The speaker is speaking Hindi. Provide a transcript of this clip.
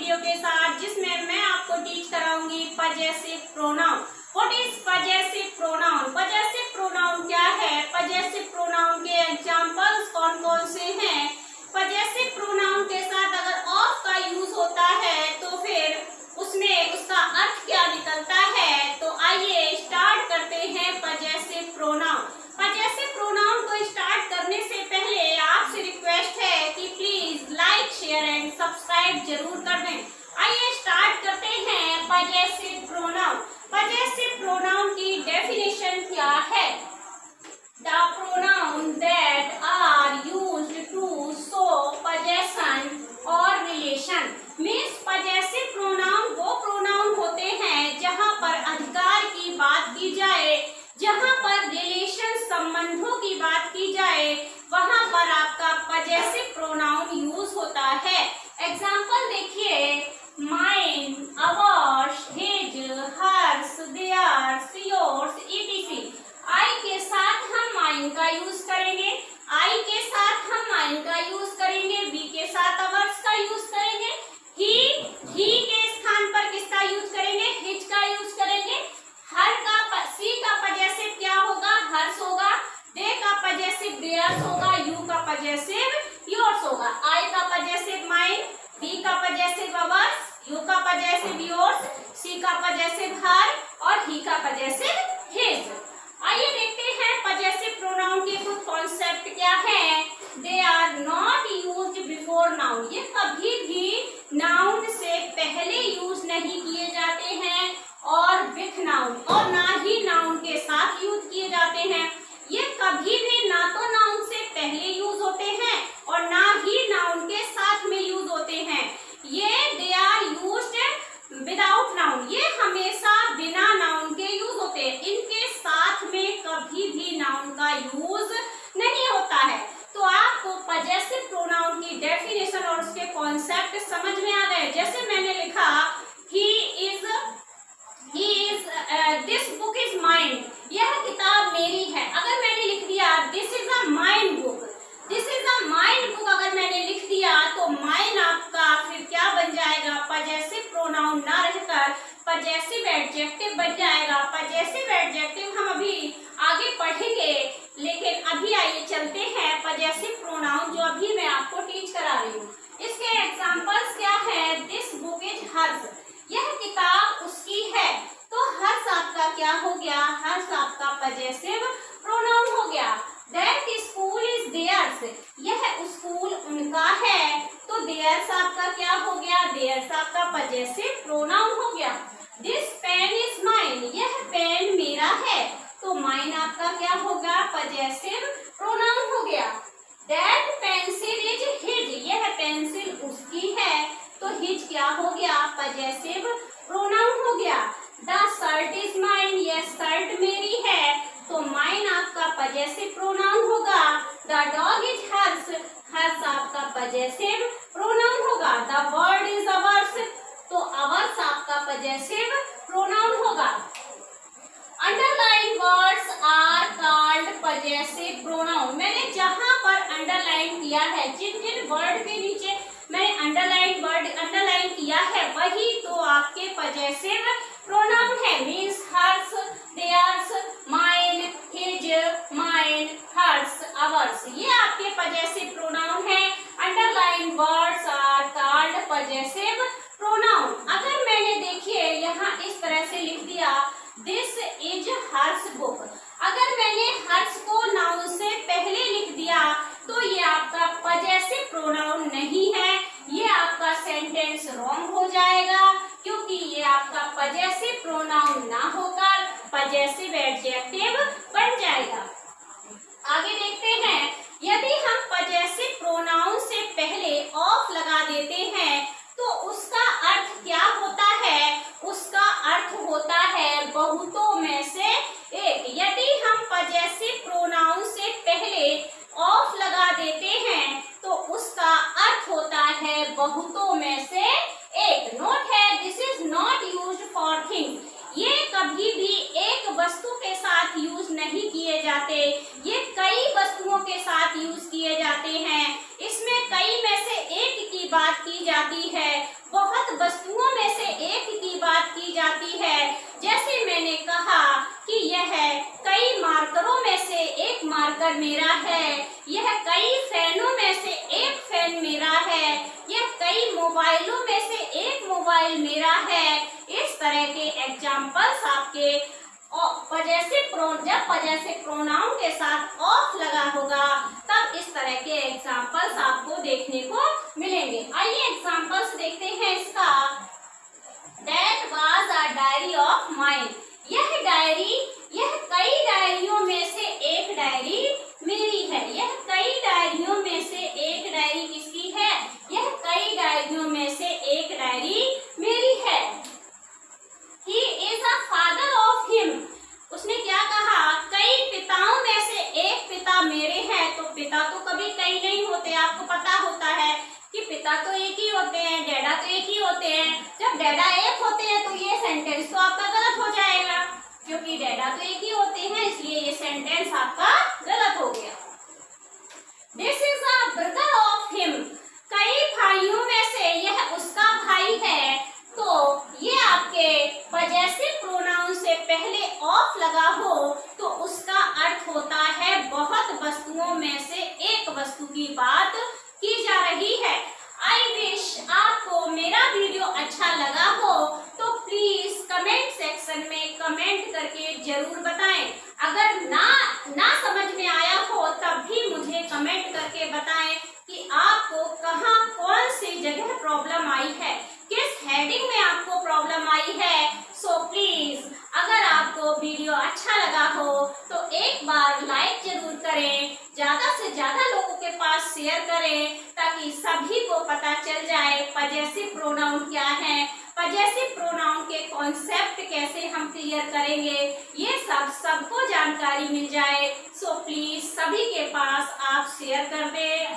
वीडियो के साथ, जिसमें मैं आपको टीच कराऊंगी possessive pronoun. What is possessive pronoun? Possessive pronoun क्या है? पजेसिव प्रोनाउन के एग्जांपल्स कौन कौन से हैं? पजेसिव प्रोनाउन के साथ अगर ऑफ का यूज होता है तो फिर उसमें उसका अर्थ क्या निकलता है? तो आइए स्टार्ट करते हैं पजेसिव प्रोनाउन। पजेसिव प्रोनाउन को स्टार्ट करने से पहले आपसे रिक्वेस्ट है कि please like, share and subscribe जरूर कर दें। आइए स्टार्ट करते हैं पजेसिव प्रोनाउन। पजेसिव प्रोनाउन की डेफिनेशन क्या है? The pronoun that are used to show possession और रिलेशन। मीन्स पजेसिव प्रोनाउन वो प्रोनाउन होते हैं जहां पर अधिकार की बात की जाए, जहां पर रिलेशन संबंधों की बात की जाए, वहां पर आपका पजेसिव प्रोनाउन यूज होता है। एग्जाम्पल देखिए, mine, ours, his, hers, theirs, yours, etc। I के साथ हम माइन का यूज करेंगे, आई के साथ हम माइन का यूज करेंगे, वी के साथ अवर्स का यूज करेंगे, ही के स्थान पर किसका यूज करेंगे? हिज का यूज करेंगे। हर का सी का पजेसिव क्या होगा? हर्स होगा। दे का पजेसिव देयर्स होगा। यू का पजेसिव योर्स होगा। आई का पजेसिव माइन, बी का पजेसिव अवर्स, यू का पजेसिव योर्स, सी का पजेसिव हर और ही का पजेसिव हिज। आइए देखते हैं पजेसिव प्रोनाउन के कुछ कॉन्सेप्ट क्या है। They are not used before noun. ये कभी भी नाउन से पहले यूज नहीं किए जाते हैं और विथ नाउन, और ना ही नाउन के साथ यूज किए जाते हैं। ये कभी भी ना तो नाउन से पहले यूज होते हैं और ना ही नाउन के साथ में यूज होते हैं। ये they are used without noun. ये हमेशा बिना नाउन के यूज होते हैं। इनके साथ में कभी भी नाउन का यूज नहीं होता है। तो आपको पजेसिव प्रोनाउन की डेफिनेशन और उसके कॉन्सेप्ट समझ में आ गए। जैसे मैंने लिखा, दिस बुक इज माइन। यह किताब मेरी है। अगर मैंने लिख दिया this is a mine book, this is a mine book, अगर मैंने लिख दिया तो माइन आपका फिर क्या बन जाएगा? पजेसिव प्रोनाउन ना रहकर पजेसिव एडजेक्टिव बन जाएगा। पजेसिव एडजेक्टिव हम अभी आगे पढ़ेंगे, लेकिन अभी आइए चलते हैं पजेसिव प्रोनाउन जो अभी मैं आपको टीच करा रही हूँ। इसके एग्जांपल्स क्या है? This book is hers. यह किताब उसकी है। तो हर्स आपका क्या हो गया? हर्स आपका पजेसिव प्रोनाउन हो गया। That school is theirs. यह स्कूल उनका है। तो देयर्स आपका क्या हो गया? देयर्स आपका पजेसिव प्रोनाउन हो गया। This pen is mine. यह पेन मेरा है। तो माइन आपका क्या होगा? पजेसिव प्रोनाउन हो गया। That pencil is his. यह पेंसिल उसकी है। तो हिज क्या हो गया? पजेसिव प्रोनाउन हो गया। The shirt is mine. यह शर्ट मेरी है। तो माइन आपका पजेसिव प्रोनाउन होगा। The dog is hers. Hers आपका पजेसिव प्रोनाउन होगा। The word is ours. तो अवर्स आपका पजेसिव प्रोनाउन होगा। Underline words are called possessive pronoun. मैंने जहां पर अंडरलाइन किया है, जिन जिन वर्ड के नीचे मैंने अंडरलाइन किया है, वही तो आपके पजेसिव प्रोनाउन है। Means hers, theirs, mine, his, mine, hers, ours, ये आपके पजेसिव प्रोनाउन है। Underline words are called possessive pronoun. अगर मैंने देखिए यहाँ इस तरह से लिख दिया दिस इज हर्स बुक। अगर मैंने हर्स को नाउन से पहले लिख दिया तो ये आपका पजेसिव प्रोनाउन नहीं है। ये आपका सेंटेंस रॉन्ग हो जाएगा, क्योंकि ये आपका पजेसिव प्रोनाउन ना होकर पजेसिव एडजेक्टिव बन जाएगा। आगे देखते हैं, यदि हम पजेसिव प्रोनाउन से पहले ऑफ लगा देते हैं तो उसका अर्थ क्या होता है? उसका अर्थ होता है बहुतों में से एक। यदि हम पजेसिव प्रोनाउन से पहले ऑफ लगा देते हैं तो उसका अर्थ होता है बहुतों में से एक। नोट है, this is not used for things. ये कभी भी एक वस्तु के साथ यूज नहीं किए जाते, ये कई वस्तुओं के साथ यूज किए जाते हैं। इसमें कई में से एक की बात की जाती है। बहुत मेरा है, यह कई फैनों में से एक फैन मेरा है, यह कई मोबाइलों में से एक मोबाइल मेरा है। इस तरह के एग्जाम्पल्स आपके जब पजेसिव प्रोनाउन के साथ ऑफ लगा होगा तब इस तरह के एग्जाम्पल्स आपको देखने को मिलेंगे। आइए एग्जाम्पल्स देखते हैं इसका। That was a diary of mine. यह कई डायरियों में से एक डायरी मेरी है। यह कई डायरियों में से एक डायरी किसकी है? यह कई डायरियों में से एक डायरी मेरी है। He is a father of him. उसने क्या कहा? कई पिताओं में से एक पिता मेरे हैं। तो पिता तो कभी कई नहीं होते, आपको पता होता है कि पिता तो एक ही होते हैं, डैडा तो एक ही होते हैं। जब डैडा एक होते हैं तो ये सेंटेंस तो आपका गलत हो जाएगा, क्योंकि डैडा तो एक ही होते हैं, इसलिए ये सेंटेंस आपका गलत हो गया। This is a brother of him. कई भाइयों में से यह उसका भाई है। तो ये आपके पजेसिव प्रोनाउन से पहले ऑफ लगा हो तो उसका अर्थ होता है बहुत वस्तुओं में से एक वस्तु की बात की जा रही है। आई विश आपको मेरा वीडियो अच्छा लगा हो तो प्लीज कमेंट सेक्शन में कमेंट करके जरूर बताएं। अगर ना समझ में आया हो तब भी मुझे कमेंट करके बताएं कि आपको कहाँ कौन सी जगह प्रॉब्लम आई है, किस हेडिंग में आपको प्रॉब्लम आई है। सो प्लीज अगर आपको वीडियो अच्छा लगा हो तो एक बार लाइक जरूर करें, ज्यादा से ज्यादा लोगों के पास शेयर करें ताकि सभी को पता चल जाए पजेसिव प्रोनाउन क्या है, पजेसिव प्रोनाउन के कॉन्सेप्ट कैसे हम क्लियर करेंगे, ये सबको जानकारी मिल जाए। सो प्लीज सभी के पास आप शेयर कर दें।